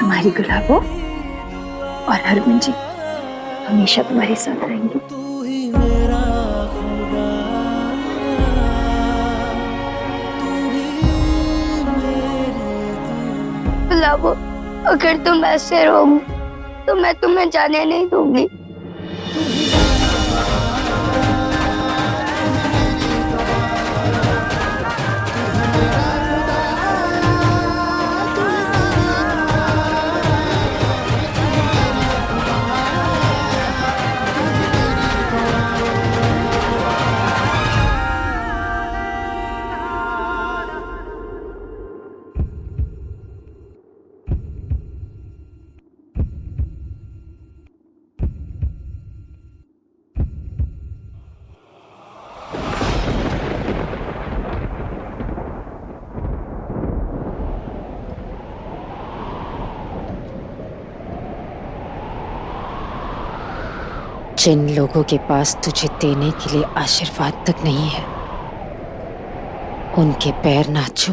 तुम्हारी गुलाबो और हरमन जी हमेशा तुम्हारे साथ रहेंगे। गुलाबो, अगर तुम ऐसे रहोगी तो मैं तुम्हें जाने नहीं दूंगी। जिन लोगों के पास तुझे देने के लिए आशीर्वाद तक नहीं है, उनके पैर ना छू।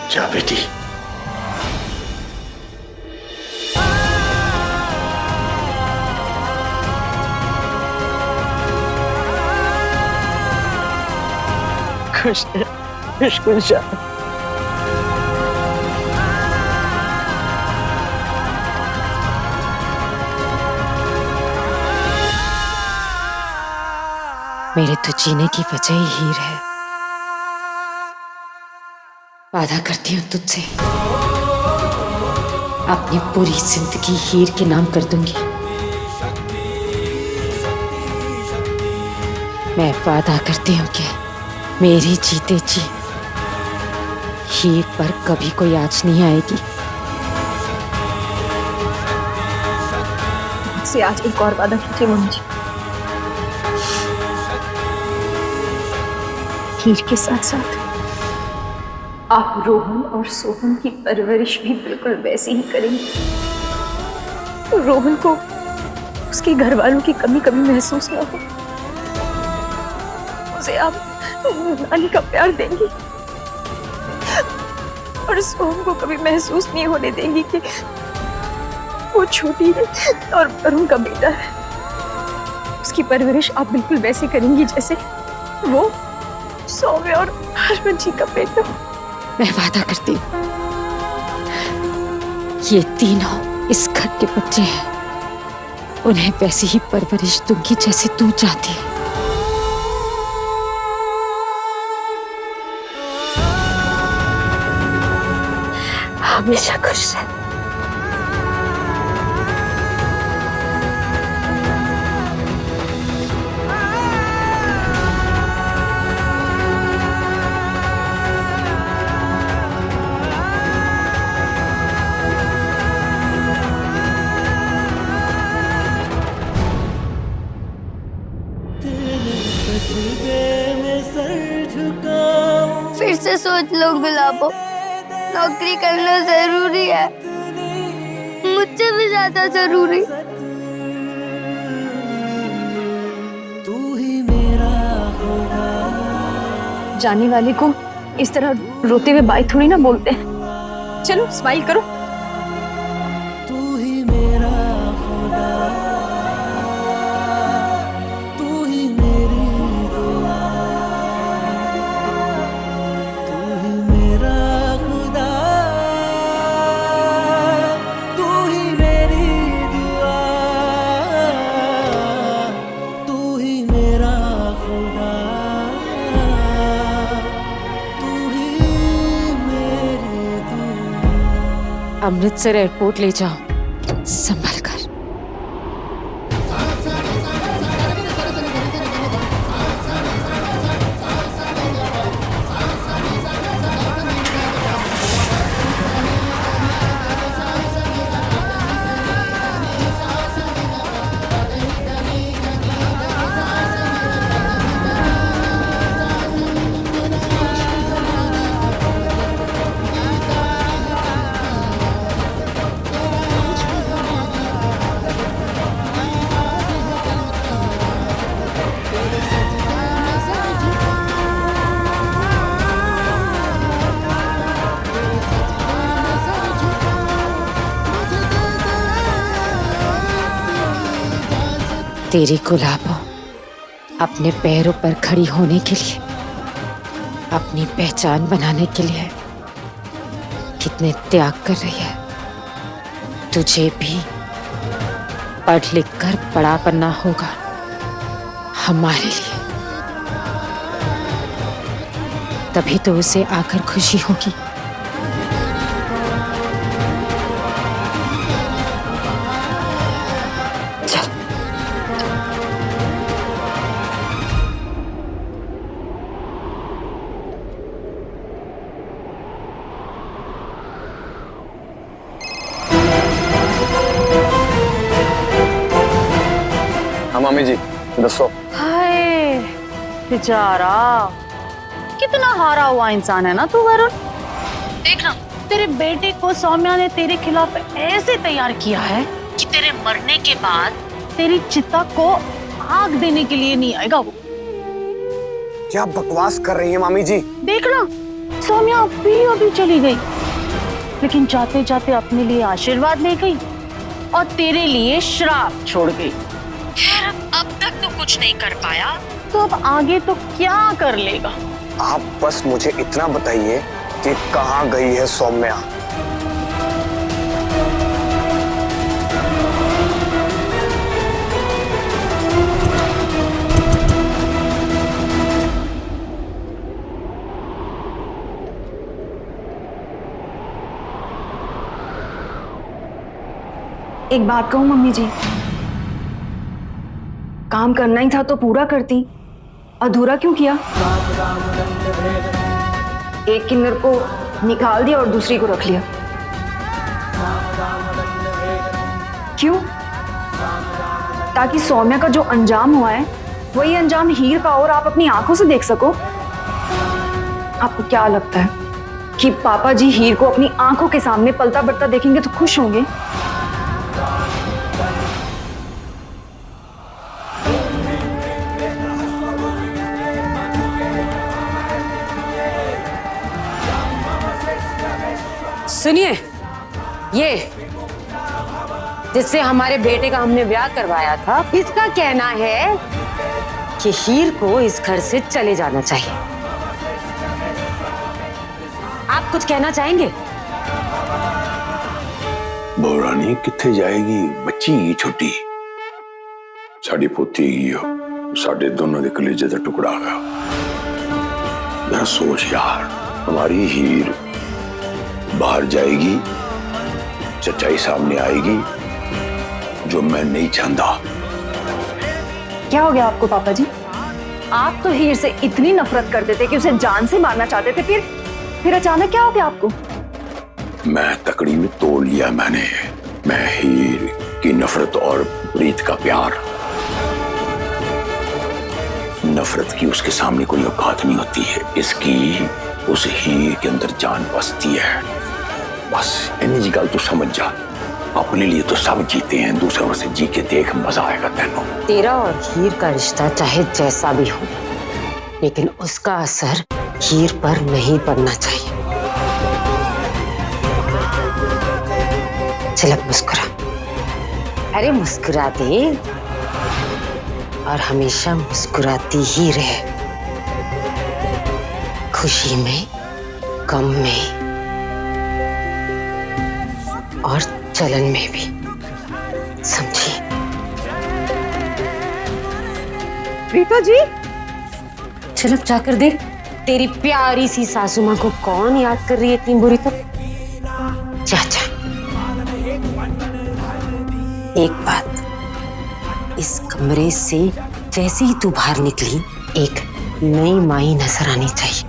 जा बेटी। खुश खुश जा। मेरे तो जीने की वजह ही हीर है। वादा करती हूँ तुझसे, अपनी पूरी जिंदगी हीर के नाम कर दूंगी। मैं वादा करती हूँ कि मेरी जीते जी हीर पर कभी कोई आँच नहीं आएगी। मुझसे आज एक और वादा कीजिए मम्मी जी। हीर के साथ साथ आप रोहन और सोहन की परवरिश भी बिल्कुल वैसी ही करेंगे। रोहन को उसके घर वालों की कमी कभी महसूस ना हो। उसे आप नानी का प्यार देंगी और सोहन को कभी महसूस नहीं होने देंगी कि वो छोटी है और वरुण का बेटा है। उसकी परवरिश आप बिल्कुल वैसे करेंगी जैसे वो सौम्य और हरमन जी का बेटा। मैं वादा करती हूँ, ये तीनों इस घर के बच्चे हैं, उन्हें वैसी ही परवरिश दूंगी जैसे तू चाहती है। हमेशा खुश रहे। फिर से सोच लो गुलाबो, नौकरी करना जरूरी है, मुझसे भी ज्यादा जरूरी। जाने वाले को इस तरह रोते हुए बाय थोड़ी ना बोलते हैं। चलो स्माइल करो। अमृतसर एयरपोर्ट ले जाओ, संभल कर। तेरी गुलाबों अपने पैरों पर खड़ी होने के लिए, अपनी पहचान बनाने के लिए कितने त्याग कर रही है। तुझे भी पढ़ लिख कर बड़ा बनना होगा हमारे लिए, तभी तो उसे आकर खुशी होगी। हाँ मामी जी दसो। हाय बेचारा, कितना हारा हुआ इंसान है ना तू वरुण। देखना, तेरे बेटे को सौम्या ने तेरे खिलाफ ऐसे तैयार किया है कि तेरे मरने के बाद तेरी चिता को आग देने के लिए नहीं आएगा वो। क्या बकवास कर रही है मामी जी? देखना, सौम्या अभी चली गई, लेकिन जाते जाते अपने लिए आशीर्वाद ले गई और तेरे लिए श्राप छोड़ गई। खैर, अब तक तो कुछ नहीं कर पाया, तो अब आगे तो क्या कर लेगा? आप बस मुझे इतना बताइए कि कहाँ गई है सौम्या? एक बात कहूँ मम्मी जी, काम करना ही था तो पूरा करती, अधूरा क्यों किया? एक किन्नर को निकाल दिया और दूसरी को रख लिया, क्यों? ताकि सौम्या का जो अंजाम हुआ है वही अंजाम हीर का और आप अपनी आंखों से देख सको। आपको क्या लगता है कि पापा जी हीर को अपनी आंखों के सामने पलता बढ़ता देखेंगे तो खुश होंगे? सुनिए, ये जिससे हमारे बेटे का हमने ब्याह करवाया था, इसका कहना है कि हीर को इस घर से चले जाना चाहिए। आप कुछ कहना चाहेंगे? बहुरानी किथे जाएगी? बच्ची छोटी साड़ी पोती साढ़े दोनों के कलेजे का टुकड़ा आ गया। जरा सोच यार, हमारी हीर बाहर जाएगी, सच्चाई सामने आएगी, जो मैं नहीं चाहता। क्या हो गया आपको पापा जी? आप तो हीर से इतनी नफरत करते थे कि उसे जान से मारना चाहते थे, फिर अचानक क्या हो गया आपको? मैं तकड़ी में तोड़ लिया मैंने। मैं हीर की नफरत और प्रीत का प्यार। नफरत की उसके सामने कोई औकात नहीं होती है, इसकी उस हीर के अंदर जान बसती है। बस इन्हीं जी गल तू समझ जा। अपने लिए तो सब जीते हैं, दूसरों से जी के देख, मजा आएगा तेनों। तेरा और हीर का रिश्ता चाहे जैसा भी हो, लेकिन उसका असर हीर पर नहीं पड़ना चाहिए। चल अब मुस्कुरा, अरे मुस्कुरा दे, और हमेशा मुस्कुराती ही रहे, खुशी में, गम में और चलन में भी, समझी? रीता जी, चल अब जाकर देख, तेरी प्यारी सी सासू माँ को कौन याद कर रही है इतनी बुरी तरह। जा जा। एक बात, इस कमरे से जैसे ही तू बाहर निकली एक नई माई नजर आनी चाहिए,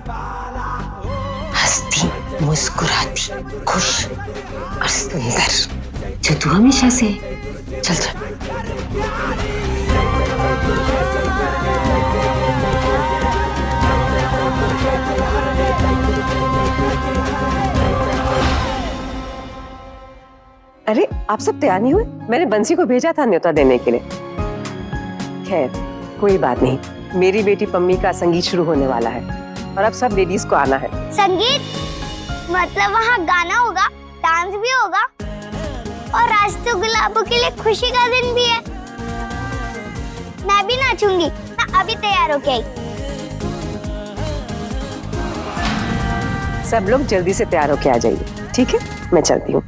हंसती, मुस्कुराती, खुश और सुंदर, जो तू हमेशा से है। चल चल। अरे आप सब तैयार नहीं हुए? मैंने बंसी को भेजा था न्योता देने के लिए। खैर कोई बात नहीं, मेरी बेटी पम्मी का संगीत शुरू होने वाला है और अब सब लेडीज को आना है। संगीत मतलब वहाँ गाना होगा, डांस भी होगा और आज तो गुलाबों के लिए खुशी का दिन भी है। मैं भी नाचूंगी। मैं अभी तैयार होके आई। सब लोग जल्दी से तैयार होके आ जाइए, ठीक है? मैं चलती हूँ।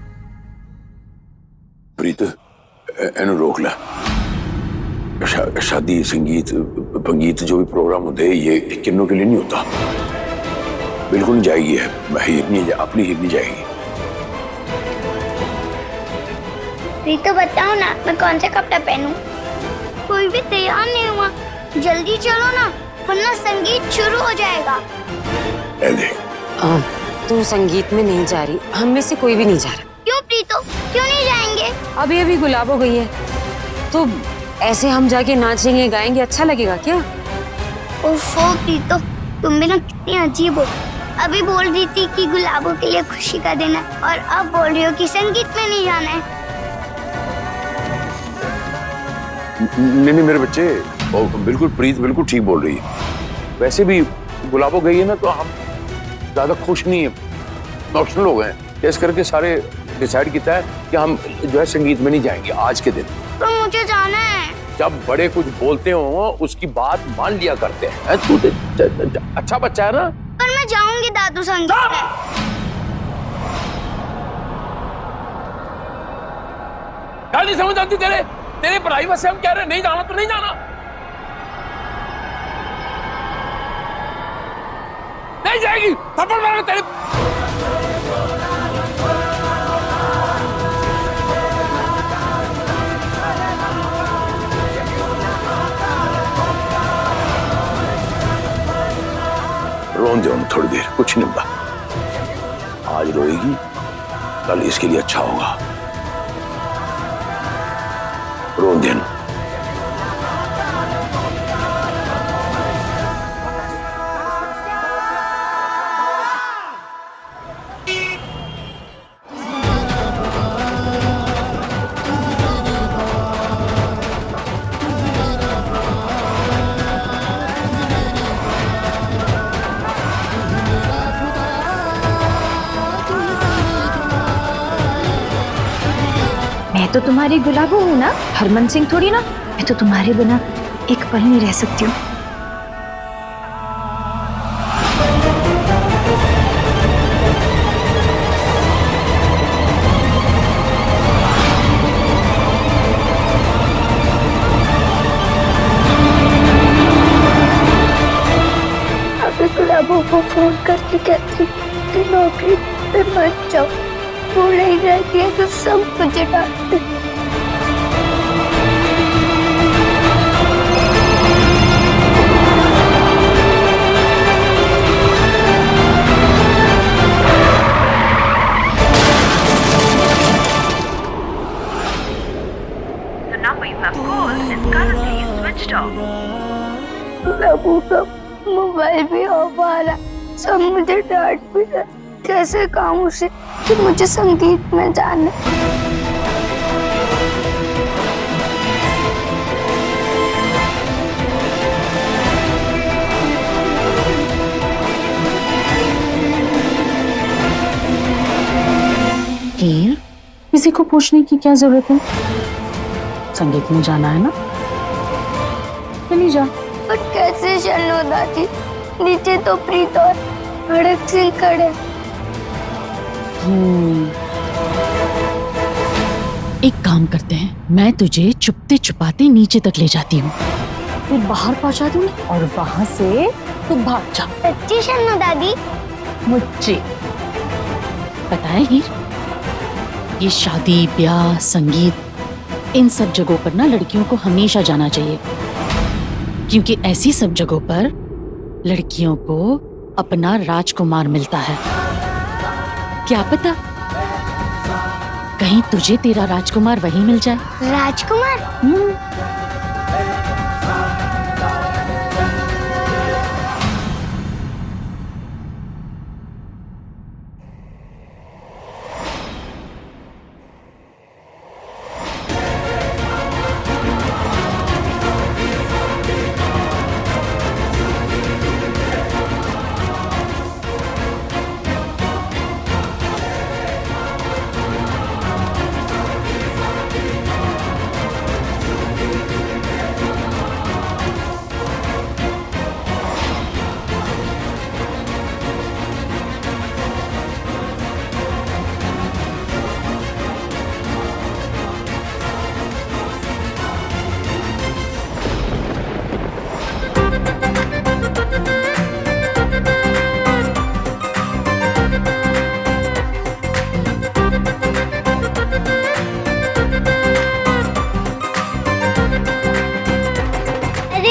प्रीत एनु रोक ला। शादी संगीत पंगीत जो भी प्रोग्राम होते हैं ये किन्नों के लिए नहीं होता। बिल्कुल नहीं जाएगी है, अपनी हिरनी जाएगी। तो बताओ ना मैं कौन से कपड़े पहनूं? कोई भी तैयार नहीं हुआ। जल्दी चलो ना वरना संगीत शुरू हो जाएगा। तू संगीत में नहीं जा रही, हम में से कोई भी नहीं जा रहा। क्यों प्रीतो, क्यों नहीं जाएंगे? अभी गुलाब हो गई है तो ऐसे हम जाके नाचेंगे गाएंगे, अच्छा लगेगा क्या? ओफो प्रीतो, तुम भी ना कितनी अजीब हो। अभी बोल रही थी कि गुलाबों के लिए खुशी का दिन है और अब बोल रही हो कि संगीत में नहीं जाना है। नहीं मेरे बच्चे, बिल्कुल प्रीत बिल्कुल ठीक बोल रही है। वैसे भी गुलाब हो गई है ना तो हम ज्यादा खुश नहीं है, इमोशनल हो गए हैं। इस करके सारे डिसाइड किया है कि हम जो है संगीत में नहीं जाएंगे आज के दिन। तो मुझे जाना है। जब बड़े कुछ बोलते हो उसकी बात मान लिया करते हैं। तू अच्छा बच्चा है ना। पर मैं जाऊंगी दादू संगीत में। क्या नहीं समझ आती तेरे पढ़ाई वैसे हम कह रहे हैं नहीं जाना तो नहीं जाना। नहीं जाएगी, थप्पड़ मारूंगा तेरे। रोन दो थोड़ी देर, कुछ नहीं होगा। आज रोएगी, कल इसके लिए अच्छा होगा। रोन देना। मैं तो तुम्हारी गुलाबो हूँ ना, हरमन सिंह थोड़ी ना। मैं तो तुम्हारे बिना एक पल नहीं रह सकती हूँ। अभी गुलाबों को फोन करके कहती कि नौकरी पे मत जाओ, वो नहीं रहती है तो सब मुझे डांटते। बाबू का मोबाइल भी ऑफ आ रहा, सब मुझे डांट भी रहा। कैसे कहूँ उसे कि मुझे संगीत में जाना। हीर, किसी को पूछने की क्या जरूरत है? संगीत में जाना है ना, चली जा। पर कैसे चलो दादी, नीचे तो प्रीत और भड़क सिंह खड़े। एक काम करते हैं, मैं तुझे चुपते चुपाते नीचे तक ले जाती हूँ, फिर बाहर पहुंचा दूंगी और वहां से तू भाग जा। सच्ची शन्नू दादी? मुझे पता है हीर, ये शादी ब्याह संगीत इन सब जगहों पर ना लड़कियों को हमेशा जाना चाहिए, क्योंकि ऐसी सब जगहों पर लड़कियों को अपना राजकुमार मिलता है। क्या पता कहीं तुझे तेरा राजकुमार वहीं मिल जाए। राजकुमार?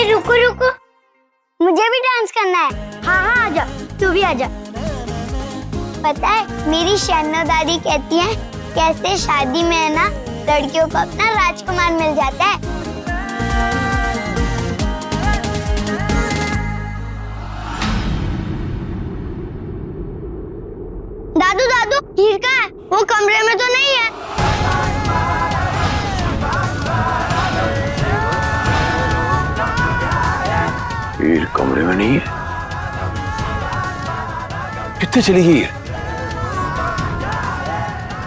रुको रुको, मुझे भी डांस करना है। हाँ हाँ आजा, तू भी आजा। पता है मेरी शैनो दादी कहती है कैसे शादी में है ना लड़कियों को अपना राजकुमार मिल जाता है। दादू दादू हीर कहाँ है? वो कमरे में तो नहीं है। हीर कमरे में नहीं है? कितने चली गई है?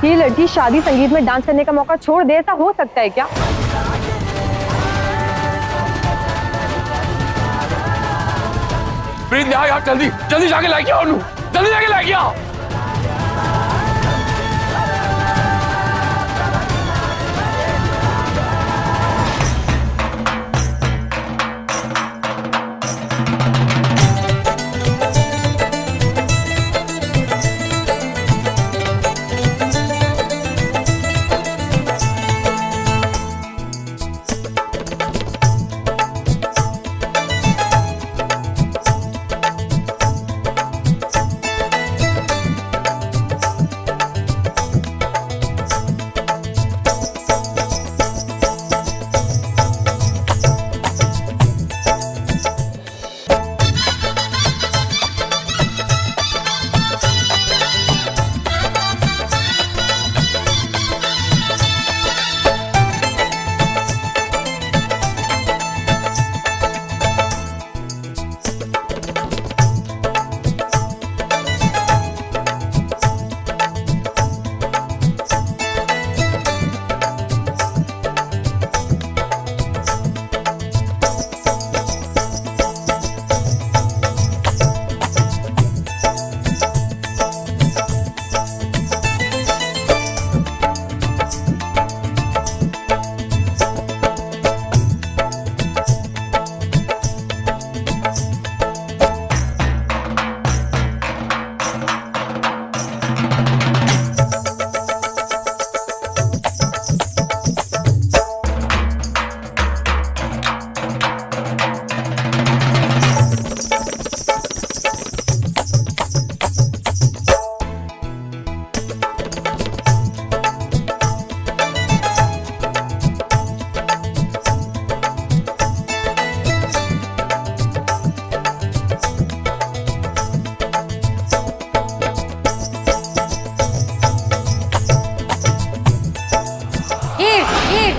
ये लड़की शादी संगीत में डांस करने का मौका छोड़ दे, ऐसा हो सकता है क्या? प्रीत यहाँ यार, जल्दी जल्दी जाके लाके आओ, जल्दी जाके लाके आओ। हीर, हीर,